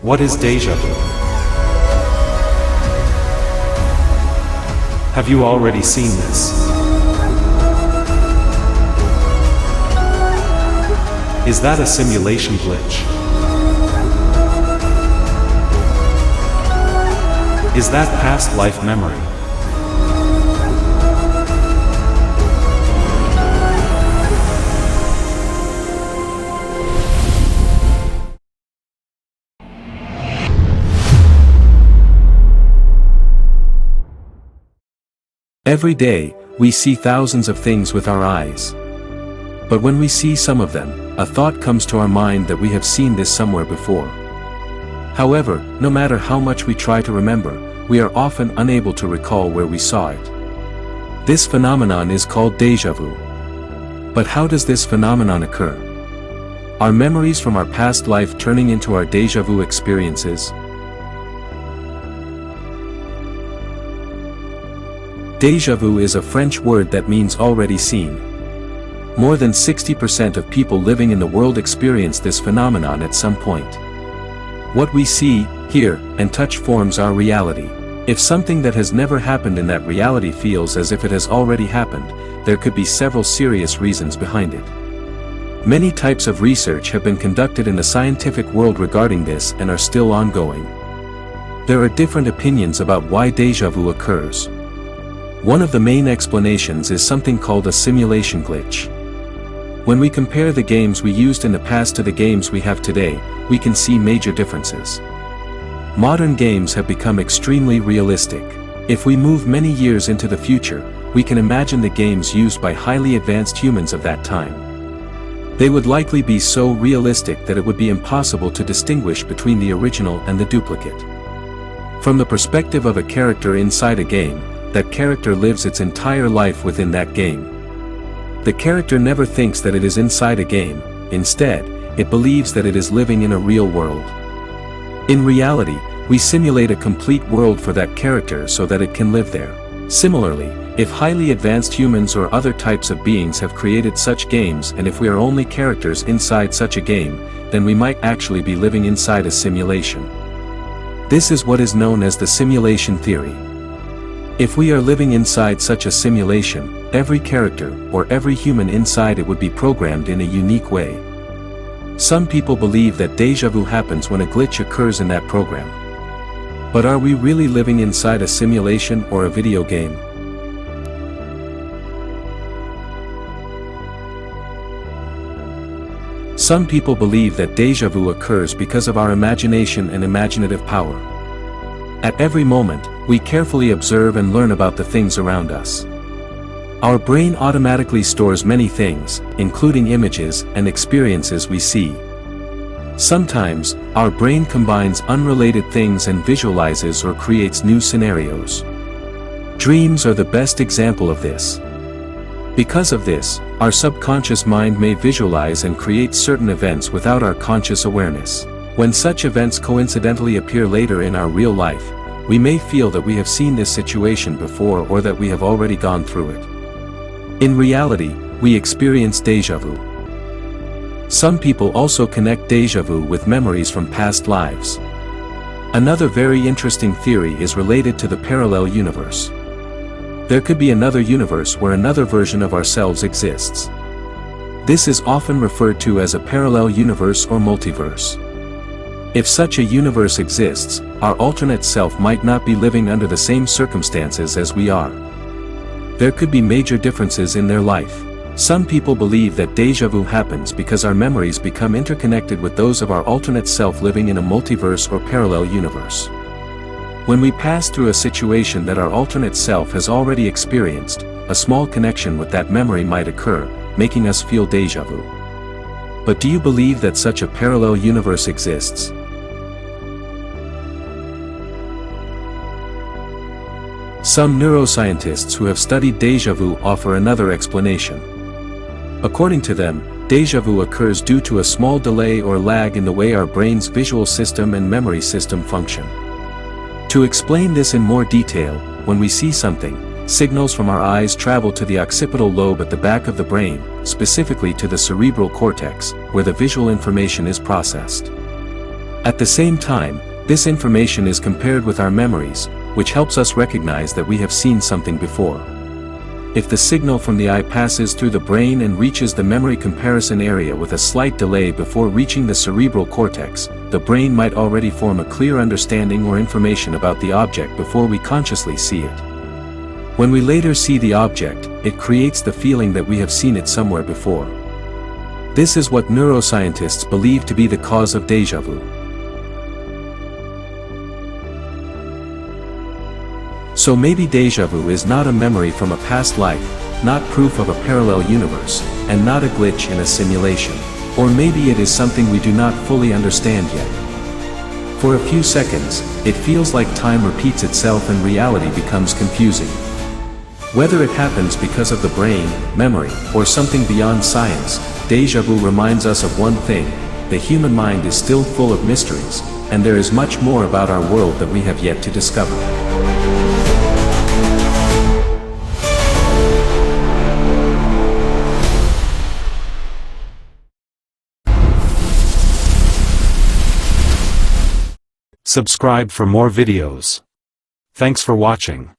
What is deja vu? Have you already seen this? Is that a simulation glitch? Is that past life memory? Every day, we see thousands of things with our eyes. But when we see some of them, a thought comes to our mind that we have seen this somewhere before. However, no matter how much we try to remember, we are often unable to recall where we saw it. This phenomenon is called deja vu. But how does this phenomenon occur? Are memories from our past life turning into our deja vu experiences? Deja vu is a French word that means already seen. More than 60% of people living in the world experience this phenomenon at some point. What we see, hear, and touch forms our reality. If something that has never happened in that reality feels as if it has already happened, there could be several serious reasons behind it. Many types of research have been conducted in the scientific world regarding this and are still ongoing. There are different opinions about why deja vu occurs. One of the main explanations is something called a simulation glitch. When we compare the games we used in the past to the games we have today, we can see major differences. Modern games have become extremely realistic. If we move many years into the future, we can imagine the games used by highly advanced humans of that time. They would likely be so realistic that it would be impossible to distinguish between the original and the duplicate. From the perspective of a character inside a game, that character lives its entire life within that game. The character never thinks that it is inside a game, instead, it believes that it is living in a real world. In reality, we simulate a complete world for that character so that it can live there. Similarly, if highly advanced humans or other types of beings have created such games and if we are only characters inside such a game, then we might actually be living inside a simulation. This is what is known as the simulation theory. If we are living inside such a simulation, every character, or every human inside it would be programmed in a unique way. Some people believe that deja vu happens when a glitch occurs in that program. But are we really living inside a simulation or a video game? Some people believe that deja vu occurs because of our imagination and imaginative power. At every moment, we carefully observe and learn about the things around us. Our brain automatically stores many things, including images and experiences we see. Sometimes, our brain combines unrelated things and visualizes or creates new scenarios. Dreams are the best example of this. Because of this, our subconscious mind may visualize and create certain events without our conscious awareness. When such events coincidentally appear later in our real life, we may feel that we have seen this situation before or that we have already gone through it. In reality, we experience deja vu. Some people also connect deja vu with memories from past lives. Another very interesting theory is related to the parallel universe. There could be another universe where another version of ourselves exists. This is often referred to as a parallel universe or multiverse. If such a universe exists, our alternate self might not be living under the same circumstances as we are. There could be major differences in their life. Some people believe that deja vu happens because our memories become interconnected with those of our alternate self living in a multiverse or parallel universe. When we pass through a situation that our alternate self has already experienced, a small connection with that memory might occur, making us feel deja vu. But do you believe that such a parallel universe exists? Some neuroscientists who have studied deja vu offer another explanation. According to them, deja vu occurs due to a small delay or lag in the way our brain's visual system and memory system function. To explain this in more detail, when we see something, signals from our eyes travel to the occipital lobe at the back of the brain, specifically to the cerebral cortex, where the visual information is processed. At the same time, this information is compared with our memories, which helps us recognize that we have seen something before. If the signal from the eye passes through the brain and reaches the memory comparison area with a slight delay before reaching the cerebral cortex, the brain might already form a clear understanding or information about the object before we consciously see it. When we later see the object, it creates the feeling that we have seen it somewhere before. This is what neuroscientists believe to be the cause of déjà vu. So maybe déjà vu is not a memory from a past life, not proof of a parallel universe, and not a glitch in a simulation. Or maybe it is something we do not fully understand yet. For a few seconds, it feels like time repeats itself and reality becomes confusing. Whether it happens because of the brain, memory, or something beyond science, déjà vu reminds us of one thing: the human mind is still full of mysteries, and there is much more about our world that we have yet to discover. Subscribe for more videos. Thanks for watching.